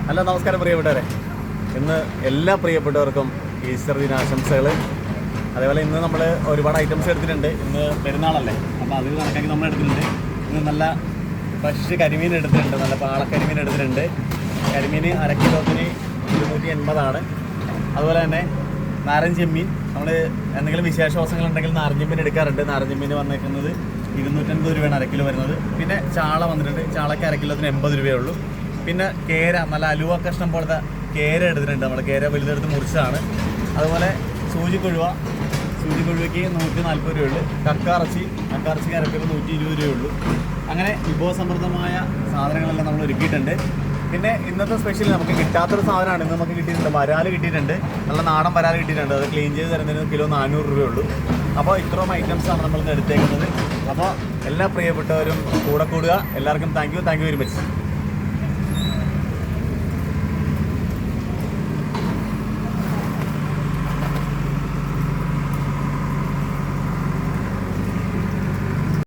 Hello നമസ്കാരം പ്രിയപ്പെട്ടവരെ. ഇന്ന് എല്ലാ പ്രിയപ്പെട്ടവർക്കും ഈസ്റ്റർ ദിനാശംസകൾ. അതേപോലെ ഇന്ന് നമ്മൾ ഒരുപാട് ഐറ്റംസ് എടുത്തിട്ടുണ്ട്. ഇന്ന് പെരുന്നാളല്ലേ, അപ്പോൾ അത് കണക്കാക്കി നമ്മൾ എടുത്തിട്ടുണ്ട്. ഇന്ന് നല്ല ഫ്രഷ് കരിമീൻ എടുത്തിട്ടുണ്ട്, നല്ല പാളക്കരിമീൻ എടുത്തിട്ടുണ്ട്. കരിമീൻ അര കിലോത്തിന് 280 അതുപോലെ തന്നെ നാരൻ ചെമ്മീൻ, നമ്മൾ എന്തെങ്കിലും വിശേഷ ദിവസങ്ങളുണ്ടെങ്കിൽ നാരൻ ചെമ്മീൻ എടുക്കാറുണ്ട്. നാരൻ ചെമ്മീൻ വന്നേക്കുന്നത് 250 രൂപയാണ് അര കിലോ വരുന്നത്. പിന്നെ ചാള വന്നിട്ടുണ്ട്, ചാളയ്ക്ക് അര കിലോത്തിന് 80 രൂപയേ ഉള്ളൂ. പിന്നെ കേര, നല്ല അലുവ കഷ്ണം പോലത്തെ കേര എടുത്തിട്ടുണ്ട്. നമ്മൾ കേര വലുതെടുത്ത് മുറിച്ചതാണ്. അതുപോലെ സൂചിക്കൊഴുവയ്ക്ക് 140 രൂപയുള്ളൂ. കക്കാറച്ചിക്ക് അര കിലോ 120 രൂപയുള്ളൂ. അങ്ങനെ വിഭവസമൃദ്ധമായ സാധനങ്ങളെല്ലാം നമ്മൾ ഒരുക്കിയിട്ടുണ്ട്. പിന്നെ ഇന്നത്തെ സ്പെഷ്യൽ നമുക്ക് കിട്ടാത്തൊരു സാധനമാണ് ഇന്ന് നമുക്ക് കിട്ടിയിട്ടുണ്ട്. വരാൽ കിട്ടിയിട്ടുണ്ട്, നല്ല നാടൻ വരാൽ കിട്ടിയിട്ടുണ്ട്. അത് ക്ലീൻ ചെയ്ത് തരുന്നതിന് കിലോ 400 രൂപയുള്ളൂ. അപ്പോൾ ഇത്രയും ഐറ്റംസാണ് നമ്മളിന്ന് എടുത്തേക്കുന്നത്. അപ്പോൾ എല്ലാ പ്രിയപ്പെട്ടവരും കൂടെ കൂടുക. എല്ലാവർക്കും താങ്ക് യു വെരി മച്ച്.